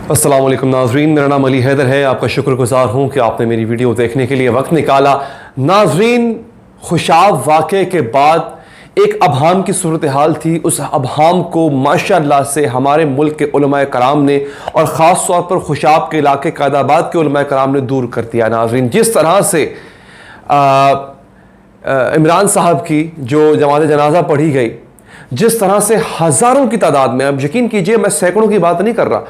अस्सलाम वालेकुम नाजरीन, मेरा नाम अली हैदर है। आपका शुक्रगुजार हूँ कि आपने मेरी वीडियो देखने के लिए वक्त निकाला। नाजरीन, खुशाब वाक़े के बाद एक अबहम की सूरत हाल थी। उस अबहम को माशाअल्लाह से हमारे मुल्क के उलमाए कराम ने और ख़ास तौर पर खुशाब के इलाके कायदाबाद के उलमाए कराम ने दूर कर दिया। नाजरीन, जिस तरह से इमरान साहब की जो जमात जनाजा पढ़ी गई, जिस तरह से हज़ारों की तादाद में, अब यकीन कीजिए मैं सैकड़ों की बात नहीं कर रहा,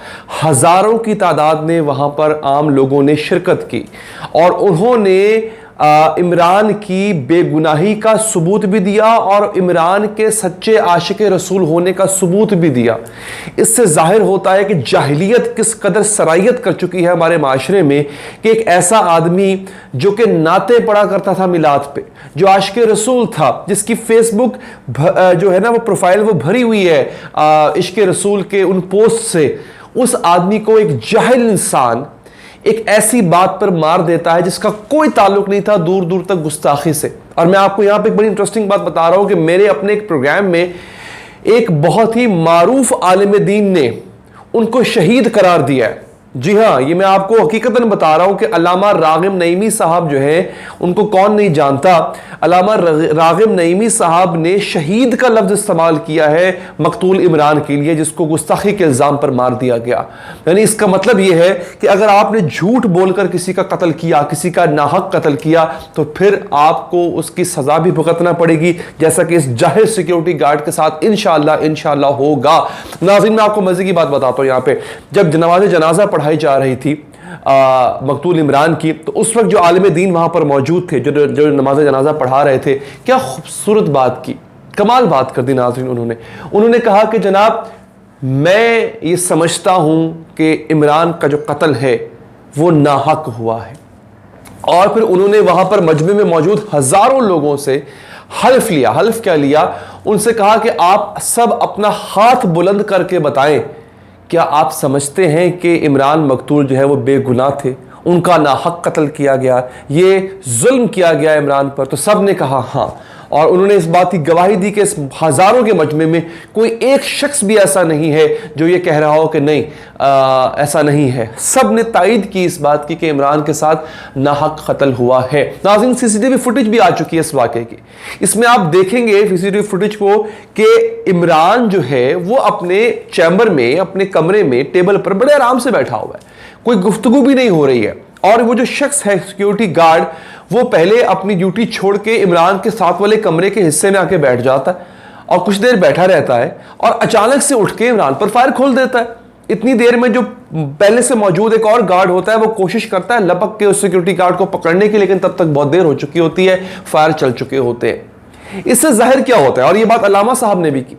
हज़ारों की तादाद में वहाँ पर आम लोगों ने शिरकत की और उन्होंने इमरान की बेगुनाही का सबूत भी दिया और इमरान के सच्चे आशिक रसूल होने का सबूत भी दिया। इससे जाहिर होता है कि जाहिलियत किस कदर सरायत कर चुकी है हमारे माशरे में कि एक ऐसा आदमी जो कि नाते पढ़ा करता था मिलाद पे, जो आशिक रसूल था, जिसकी फेसबुक जो है ना वो प्रोफाइल वो भरी हुई है इश्क रसूल के उन पोस्ट से, उस आदमी को एक जाहिल इंसान एक ऐसी बात पर मार देता है जिसका कोई ताल्लुक नहीं था दूर दूर तक गुस्ताखी से। और मैं आपको यहां पे एक बड़ी इंटरेस्टिंग बात बता रहा हूं कि मेरे अपने एक प्रोग्राम में एक बहुत ही मारूफ आलिम दीन ने उनको शहीद करार दिया है। जी हाँ, ये मैं आपको हकीकतन बता रहा हूं कि अल्लामा रागिब नईमी साहब जो है, उनको कौन नहीं जानता, अल्लामा रागिब नईमी साहब ने शहीद का लफ्ज इस्तेमाल किया है मकतूल इमरान के लिए, जिसको गुस्ताखी के इल्ज़ाम पर मार दिया गया। यानी इसका मतलब यह है कि अगर आपने झूठ बोलकर किसी का कत्ल किया, किसी का नाहक कत्ल किया, तो फिर आपको उसकी सजा भी भुगतना पड़ेगी, जैसा कि इस जाहिर सिक्योरिटी गार्ड के साथ इंशाअल्लाह होगा। नाज़रीन, मैं आपको मजे की बात बताता हूँ। यहाँ पे जब नमाज जनाजा पढ़ाई जा रही थी मकतूल इमरान की, तो उस वक्त जो आलिम दीन वहां पर मौजूद थे, जो नमाज जनाजा पढ़ा रहे थे, क्या खूबसूरत बात की, कमाल बात कर दी नाज़रीन। उन्होंने कहा कि जनाब, मैं ये समझता हूं कि इमरान का जो कत्ल है वो नाहक हुआ है। और फिर उन्होंने वहां पर मजमे में मौजूद हजारों लोगों से हल्फ लिया। हल्फ क्या लिया? उनसे कहा कि आप सब अपना हाथ बुलंद करके बताएं, क्या आप समझते हैं कि इमरान मकतूल जो है वो बेगुनाह थे, उनका नाहक कत्ल किया गया, ये जुल्म किया गया इमरान पर? तो सब ने कहा हाँ, और उन्होंने इस बात की गवाही दी कि इस हजारों के मजमे में कोई एक शख्स भी ऐसा नहीं है जो ये कह रहा हो कि नहीं ऐसा नहीं है। सब ने तायद की इस बात की कि इमरान के साथ नाहक कत्ल हुआ है। नाज़रीन, सीसीटीवी फुटेज भी आ चुकी है इस वाक़े की। इसमें आप देखेंगे सीसीटीवी फुटेज को कि इमरान जो है वो अपने चैम्बर में, अपने कमरे में टेबल पर बड़े आराम से बैठा हुआ है, कोई गुफ्तगू भी नहीं हो रही है। और वो जो शख्स है सिक्योरिटी गार्ड, वो पहले अपनी ड्यूटी छोड़ के इमरान के साथ वाले कमरे के हिस्से में आके बैठ जाता है और कुछ देर बैठा रहता है और अचानक से उठ के इमरान पर फायर खोल देता है। इतनी देर में जो पहले से मौजूद एक और गार्ड होता है वो कोशिश करता है लपक के उस सिक्योरिटी गार्ड को पकड़ने की, लेकिन तब तक बहुत देर हो चुकी होती है, फायर चल चुके होते हैं। इससे जाहिर क्या होता है, और ये बात अल्लामा साहब ने भी की,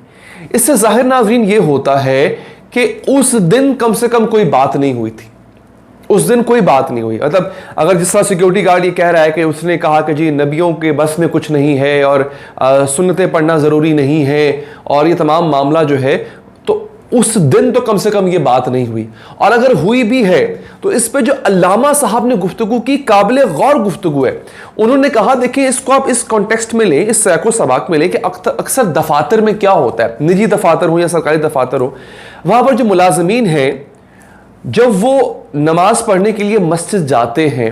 इससे जाहिर नाज़रीन ये होता है कि उस दिन कम से कम कोई बात नहीं हुई थी। उस दिन कोई बात नहीं हुई। मतलब अगर जिस तरह सिक्योरिटी गार्ड ये कह रहा है कि उसने कहा कि जी नबियों के बस में कुछ नहीं है और सुन्नतें पढ़ना ज़रूरी नहीं है और ये तमाम मामला जो है, तो उस दिन तो कम से कम ये बात नहीं हुई। और अगर हुई भी है तो इस पे जो अल्लामा साहब ने गुफ्तगू की, काबिल गौर गुफ्तगू है। उन्होंने कहा, देखिए इसको आप इस कॉन्टेक्स्ट में लें, इस सैको सबाक में लें कि अक्सर दफातर में क्या होता है, निजी दफातर हो या सरकारी दफातर हो, वहाँ पर जो मुलाजमीन हैं जब वो नमाज पढ़ने के लिए मस्जिद जाते हैं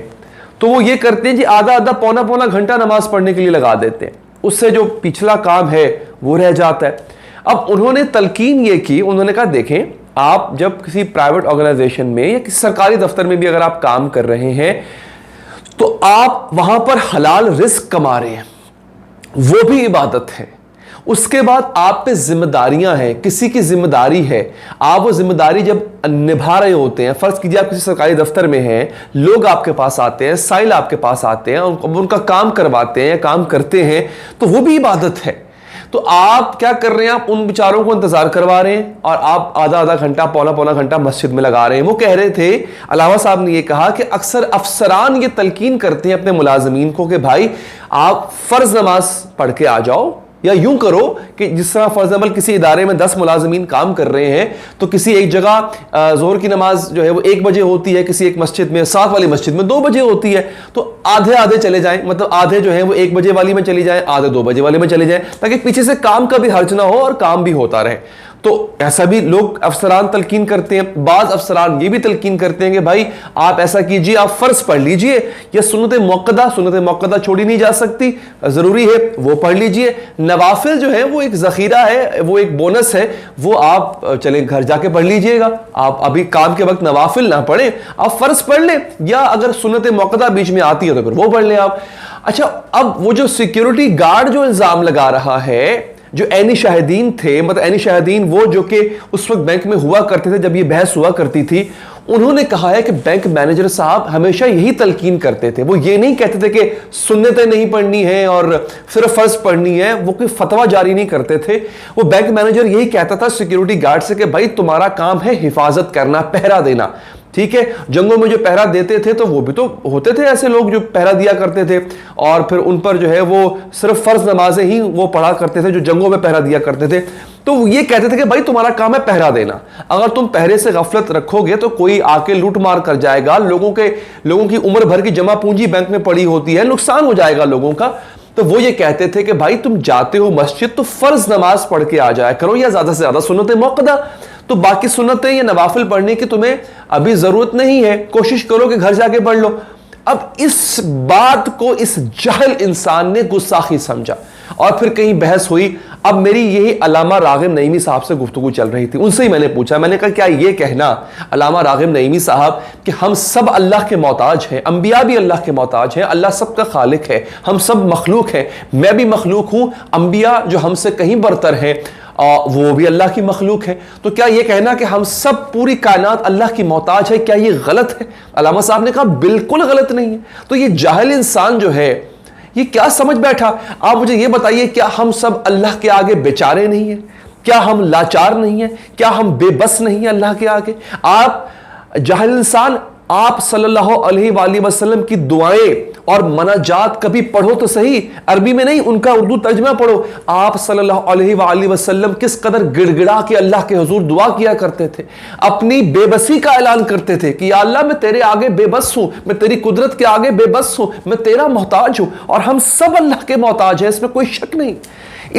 तो वो ये करते हैं जी आधा आधा पौना पौना घंटा नमाज पढ़ने के लिए लगा देते हैं, उससे जो पिछला काम है वो रह जाता है। अब उन्होंने तलकीन ये की, उन्होंने कहा देखें, आप जब किसी प्राइवेट ऑर्गेनाइजेशन में या किसी सरकारी दफ्तर में भी अगर आप काम कर रहे हैं तो आप वहां पर हलाल रिस्क कमा रहे हैं, वो भी इबादत है। उसके बाद आप पे जिम्मेदारियां हैं, किसी की जिम्मेदारी है, आप वो जिम्मेदारी जब निभा रहे होते हैं, फर्ज कीजिए आप किसी सरकारी दफ्तर में हैं, लोग आपके पास आते हैं, साइल आपके पास आते हैं, उनका काम करवाते हैं, काम करते हैं, तो वो भी इबादत है। तो आप क्या कर रहे हैं, आप उन बेचारों को इंतजार करवा रहे हैं और आप आधा आधा घंटा पौना पौना घंटा मस्जिद में लगा रहे हैं। वो कह रहे थे, अलावा साहब ने ये कहा कि अक्सर अफसरान ये तलकीन करते हैं अपने मुलाजमीन को कि भाई आप फर्ज नमाज पढ़ के आ जाओ, या यूं करो कि जिस तरह फॉर एग्जाम्पल किसी इदारे में 10 मुलाजमीन काम कर रहे हैं तो किसी एक जगह जोहर की नमाज जो है वो 1 बजे होती है, किसी एक मस्जिद में, साथ वाली मस्जिद में 2 बजे होती है, तो आधे आधे चले जाएं, मतलब आधे जो है वो 1 बजे वाली में चली जाएं, आधे 2 बजे वाली में चले जाएं, ताकि पीछे से काम का भी हर्ज ना हो और काम भी होता रहे। تو ایسا بھی لوگ افسران تلقین کرتے ہیں. بعض افسران یہ بھی تلقین کرتے ہیں کہ بھائی آپ ایسا کیجئے, آپ فرض پڑھ لیجئے, یہ سنت موقدہ چھوڑی نہیں جا سکتی, ضروری ہے وہ پڑھ لیجئے. نوافل جو ہے وہ ایک ذخیرہ ہے, وہ ایک بونس ہے, وہ آپ چلیں گھر جا کے پڑھ لیجئے گا. آپ ابھی کام کے وقت نوافل نہ پڑھیں, آپ فرض پڑھ لیں, یا اگر سنت موقدہ بیچ میں آتی ہے تو پھر وہ پڑھ لیں آپ. اچھا, اب وہ جو سیکیورٹی گارڈ جو الزام لگا رہا ہے, جو عینی شاہدین تھے, مطلب عینی شاہدین وہ جو کہ اس وقت بینک میں ہوا کرتے تھے جب یہ بحث ہوا کرتی تھی, انہوں نے کہا ہے کہ بینک مینیجر صاحب ہمیشہ یہی تلقین کرتے تھے, وہ یہ نہیں کہتے تھے کہ سنتیں نہیں پڑھنی ہیں اور صرف فرض پڑھنی ہے, وہ کوئی فتویٰ جاری نہیں کرتے تھے. وہ بینک مینیجر یہی کہتا تھا سیکیورٹی گارڈ سے کہ بھائی تمہارا کام ہے حفاظت کرنا, پہرا دینا. ٹھیک ہے, جنگوں میں جو پہرا دیتے تھے تو وہ بھی تو ہوتے تھے ایسے لوگ جو پہرا دیا کرتے تھے, اور پھر ان پر جو ہے وہ صرف فرض نمازیں ہی وہ پڑھا کرتے تھے جو جنگوں میں پہرا دیا کرتے تھے. تو وہ یہ کہتے تھے کہ بھائی تمہارا کام ہے پہرا دینا, اگر تم پہرے سے غفلت رکھو گے تو کوئی آ کے لوٹ مار کر جائے گا, لوگوں کی عمر بھر کی جمع پونجی بینک میں پڑی ہوتی ہے, نقصان ہو جائے گا لوگوں کا. تو وہ یہ کہتے تھے کہ بھائی تم جاتے ہو مسجد تو فرض نماز پڑھ کے آ جایا کرو, یا زیادہ سے زیادہ سنت موقدہ, تو باقی سنتیں یا نوافل پڑھنے کی تمہیں ابھی ضرورت نہیں ہے, کوشش کرو کہ گھر جا کے پڑھ لو. اب اس بات کو اس جاہل انسان نے گستاخی سمجھا, اور پھر کہیں بحث ہوئی. اب میری یہی علامہ راغب نعیمی صاحب سے گفتگو چل رہی تھی, ان سے ہی میں نے پوچھا, میں نے کہا کیا یہ کہنا علامہ راغب نعیمی صاحب کہ ہم سب اللہ کے محتاج ہیں, انبیاء بھی اللہ کے محتاج ہیں, اللہ سب کا خالق ہے, ہم سب مخلوق ہیں, میں بھی مخلوق ہوں, انبیاء جو ہم سے کہیں برتر ہیں وہ بھی اللہ کی مخلوق ہے, تو کیا یہ کہنا کہ ہم سب پوری کائنات اللہ کی محتاج ہے, کیا یہ غلط ہے؟ علامہ صاحب نے کہا بالکل غلط نہیں ہے. تو یہ جاہل انسان جو ہے یہ کیا سمجھ بیٹھا؟ آپ مجھے یہ بتائیے, کیا ہم سب اللہ کے آگے بیچارے نہیں ہیں؟ کیا ہم لاچار نہیں ہیں؟ کیا ہم بے بس نہیں ہیں اللہ کے آگے؟ آپ جاہل انسان, آپ صلی اللہ علیہ وآلہ وسلم کی دعائیں اور مناجات کبھی پڑھو تو صحیح, عربی میں نہیں, ان کا اردو ترجمہ پڑھو. آپ صلی اللہ علیہ وآلہ وسلم کس قدر گڑ گڑا کے اللہ کے حضور دعا کیا کرتے تھے, اپنی بے بسی کا اعلان کرتے تھے کہ یا اللہ میں تیرے آگے بے بس ہوں, میں تیری قدرت کے آگے بے بس ہوں, میں تیرا محتاج ہوں, اور ہم سب اللہ کے محتاج ہیں, اس میں کوئی شک نہیں.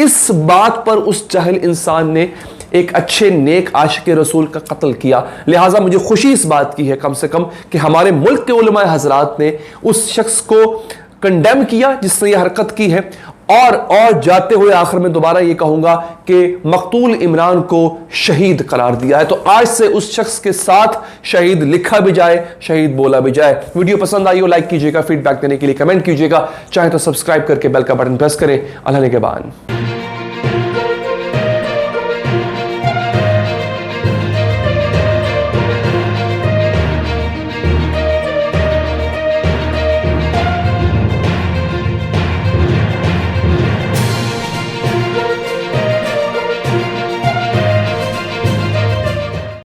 اس بات پر اس جاہل انسان نے ایک اچھے نیک عاشق رسول کا قتل کیا. لہٰذا مجھے خوشی اس بات کی ہے کم سے کم کہ ہمارے ملک کے علماء حضرات نے اس شخص کو کنڈیم کیا جس نے یہ حرکت کی ہے. اور جاتے ہوئے آخر میں دوبارہ یہ کہوں گا کہ مقتول عمران کو شہید قرار دیا ہے, تو آج سے اس شخص کے ساتھ شہید لکھا بھی جائے, شہید بولا بھی جائے. ویڈیو پسند آئی ہو لائک کیجئے گا, فیڈ بیک دینے کے لیے کمنٹ کیجئے گا, چاہے تو سبسکرائب کر کے بیل کا بٹن پریس کریں. اللہ نگہبان.